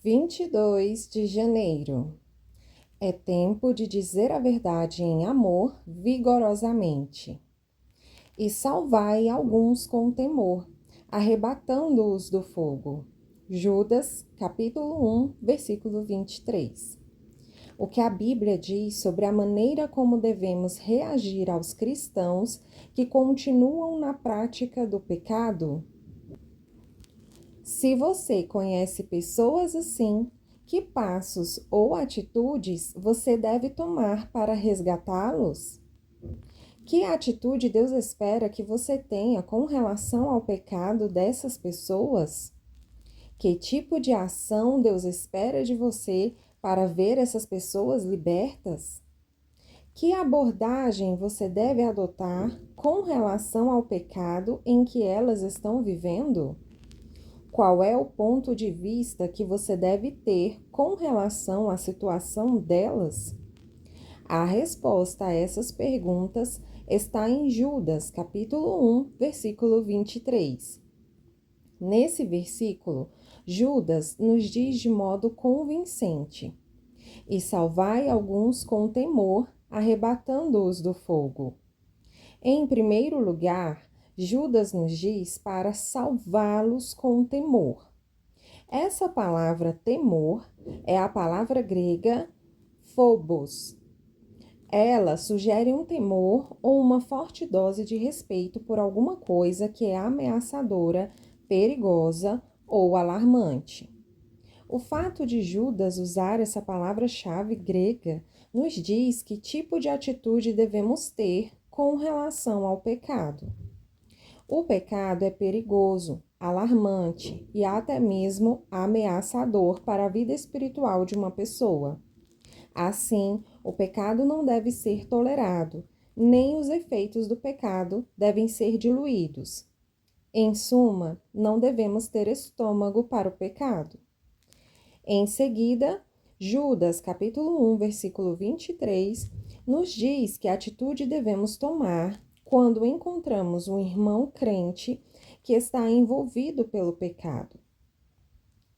22 de janeiro. É tempo de dizer a verdade em amor vigorosamente. E salvai alguns com temor, arrebatando-os do fogo. Judas, capítulo 1, versículo 23. O que a Bíblia diz sobre a maneira como devemos reagir aos cristãos que continuam na prática do pecado? Se você conhece pessoas assim, que passos ou atitudes você deve tomar para resgatá-los? Que atitude Deus espera que você tenha com relação ao pecado dessas pessoas? Que tipo de ação Deus espera de você para ver essas pessoas libertas? Que abordagem você deve adotar com relação ao pecado em que elas estão vivendo? Qual é o ponto de vista que você deve ter com relação à situação delas? A resposta a essas perguntas está em Judas, capítulo 1, versículo 23. Nesse versículo, Judas nos diz de modo convincente: E salvai alguns com temor, arrebatando-os do fogo. Em primeiro lugar, Judas nos diz para salvá-los com temor. Essa palavra temor é a palavra grega phobos. Ela sugere um temor ou uma forte dose de respeito por alguma coisa que é ameaçadora, perigosa ou alarmante. O fato de Judas usar essa palavra-chave grega nos diz que tipo de atitude devemos ter com relação ao pecado. O pecado é perigoso, alarmante e até mesmo ameaçador para a vida espiritual de uma pessoa. Assim, o pecado não deve ser tolerado, nem os efeitos do pecado devem ser diluídos. Em suma, não devemos ter estômago para o pecado. Em seguida, Judas, capítulo 1, versículo 23, nos diz que atitude devemos tomar quando encontramos um irmão crente que está envolvido pelo pecado.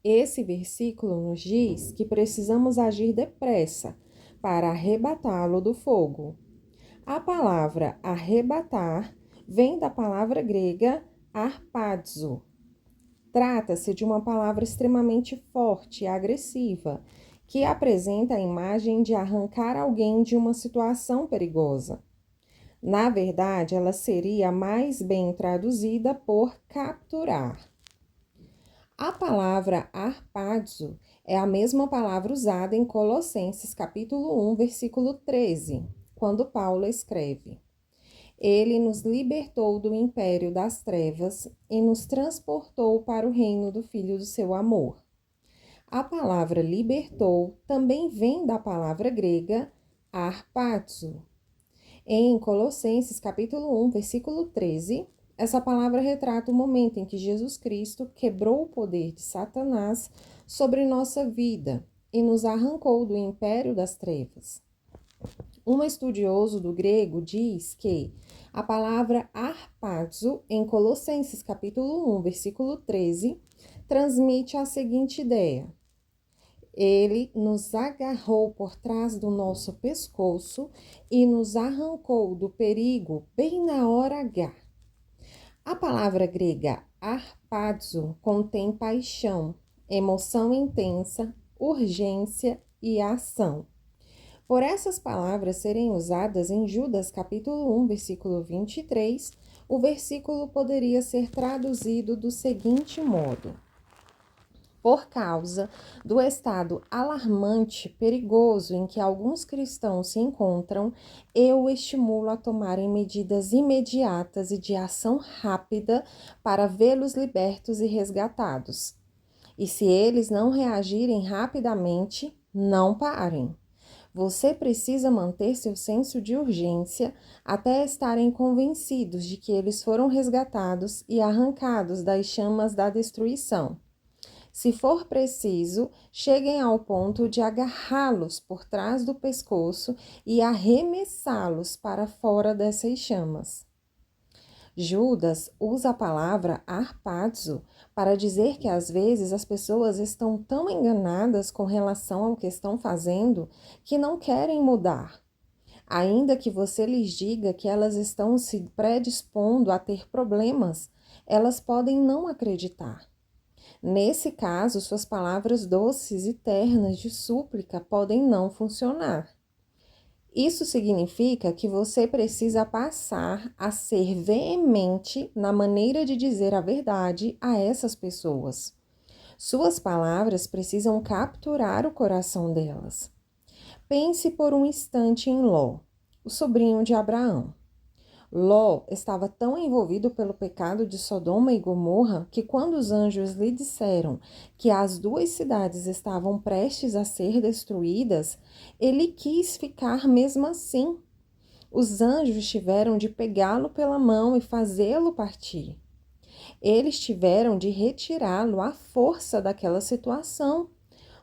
Esse versículo nos diz que precisamos agir depressa para arrebatá-lo do fogo. A palavra arrebatar vem da palavra grega arpadzo. Trata-se de uma palavra extremamente forte e agressiva, que apresenta a imagem de arrancar alguém de uma situação perigosa. Na verdade, ela seria mais bem traduzida por capturar. A palavra arpazo é a mesma palavra usada em Colossenses capítulo 1, versículo 13, quando Paulo escreve: Ele nos libertou do império das trevas e nos transportou para o reino do Filho do seu amor. A palavra libertou também vem da palavra grega arpazo. Em Colossenses capítulo 1, versículo 13, essa palavra retrata o momento em que Jesus Cristo quebrou o poder de Satanás sobre nossa vida e nos arrancou do império das trevas. Um estudioso do grego diz que a palavra arpazo, em Colossenses capítulo 1, versículo 13, transmite a seguinte ideia: Ele nos agarrou por trás do nosso pescoço e nos arrancou do perigo bem na hora H. A palavra grega arpazo contém paixão, emoção intensa, urgência e ação. Por essas palavras serem usadas em Judas capítulo 1, versículo 23, o versículo poderia ser traduzido do seguinte modo: Por causa do estado alarmante, perigoso em que alguns cristãos se encontram, eu o estimulo a tomarem medidas imediatas e de ação rápida para vê-los libertos e resgatados. E se eles não reagirem rapidamente, não parem. Você precisa manter seu senso de urgência até estarem convencidos de que eles foram resgatados e arrancados das chamas da destruição. Se for preciso, cheguem ao ponto de agarrá-los por trás do pescoço e arremessá-los para fora dessas chamas. Judas usa a palavra harpazo para dizer que às vezes as pessoas estão tão enganadas com relação ao que estão fazendo que não querem mudar. Ainda que você lhes diga que elas estão se predispondo a ter problemas, elas podem não acreditar. Nesse caso, suas palavras doces e ternas de súplica podem não funcionar. Isso significa que você precisa passar a ser veemente na maneira de dizer a verdade a essas pessoas. Suas palavras precisam capturar o coração delas. Pense por um instante em Ló, o sobrinho de Abraão. Ló estava tão envolvido pelo pecado de Sodoma e Gomorra que quando os anjos lhe disseram que as duas cidades estavam prestes a ser destruídas, ele quis ficar mesmo assim. Os anjos tiveram de pegá-lo pela mão e fazê-lo partir. Eles tiveram de retirá-lo à força daquela situação.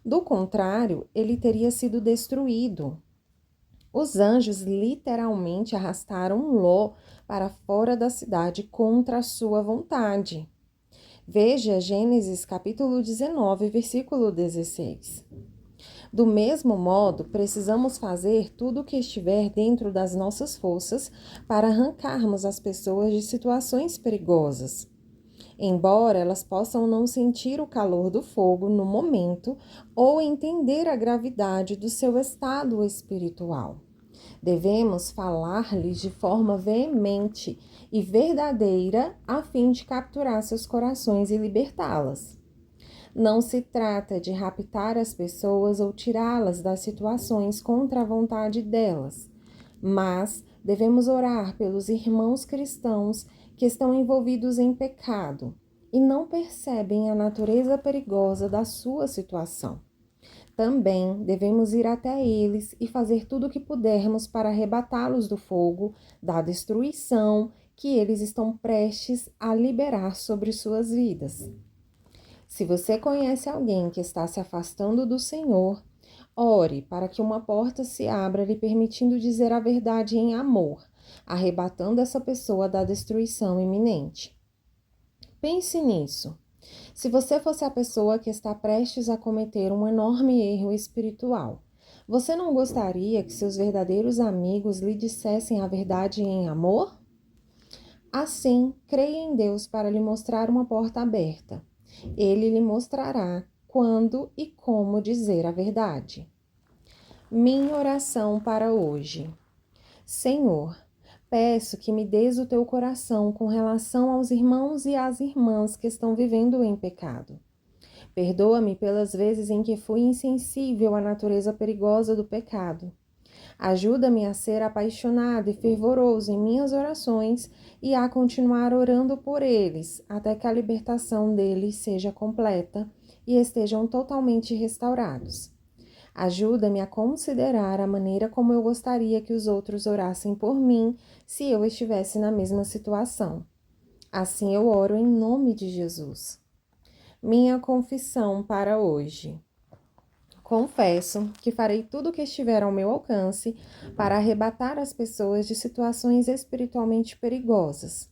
Do contrário, ele teria sido destruído. Os anjos literalmente arrastaram Ló para fora da cidade contra a sua vontade. Veja Gênesis capítulo 19, versículo 16. Do mesmo modo, precisamos fazer tudo o que estiver dentro das nossas forças para arrancarmos as pessoas de situações perigosas. Embora elas possam não sentir o calor do fogo no momento ou entender a gravidade do seu estado espiritual. Devemos falar-lhes de forma veemente e verdadeira a fim de capturar seus corações e libertá-las. Não se trata de raptar as pessoas ou tirá-las das situações contra a vontade delas, mas devemos orar pelos irmãos cristãos que estão envolvidos em pecado e não percebem a natureza perigosa da sua situação. Também devemos ir até eles e fazer tudo o que pudermos para arrebatá-los do fogo, da destruição que eles estão prestes a liberar sobre suas vidas. Se você conhece alguém que está se afastando do Senhor, ore para que uma porta se abra lhe permitindo dizer a verdade em amor, arrebatando essa pessoa da destruição iminente. Pense nisso. Se você fosse a pessoa que está prestes a cometer um enorme erro espiritual, você não gostaria que seus verdadeiros amigos lhe dissessem a verdade em amor? Assim, creia em Deus para lhe mostrar uma porta aberta. Ele lhe mostrará quando e como dizer a verdade. Minha oração para hoje. Senhor, peço que me dês o teu coração com relação aos irmãos e às irmãs que estão vivendo em pecado. Perdoa-me pelas vezes em que fui insensível à natureza perigosa do pecado. Ajuda-me a ser apaixonado e fervoroso em minhas orações e a continuar orando por eles até que a libertação deles seja completa e estejam totalmente restaurados. Ajuda-me a considerar a maneira como eu gostaria que os outros orassem por mim se eu estivesse na mesma situação. Assim eu oro em nome de Jesus. Minha confissão para hoje. Confesso que farei tudo o que estiver ao meu alcance para arrebatar as pessoas de situações espiritualmente perigosas.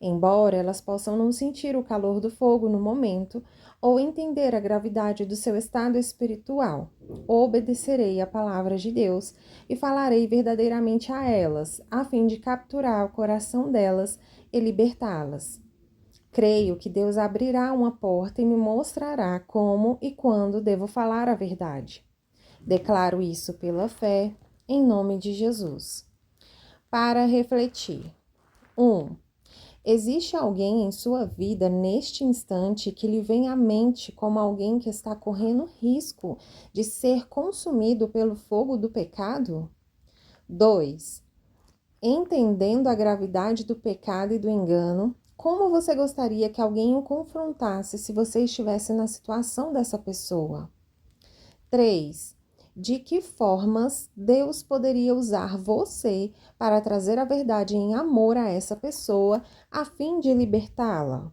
Embora elas possam não sentir o calor do fogo no momento ou entender a gravidade do seu estado espiritual, obedecerei à palavra de Deus e falarei verdadeiramente a elas, a fim de capturar o coração delas e libertá-las. Creio que Deus abrirá uma porta e me mostrará como e quando devo falar a verdade. Declaro isso pela fé, em nome de Jesus. Para refletir. 1. Existe alguém em sua vida neste instante que lhe vem à mente como alguém que está correndo risco de ser consumido pelo fogo do pecado? 2. Entendendo a gravidade do pecado e do engano, como você gostaria que alguém o confrontasse se você estivesse na situação dessa pessoa? 3. De que formas Deus poderia usar você para trazer a verdade em amor a essa pessoa, a fim de libertá-la?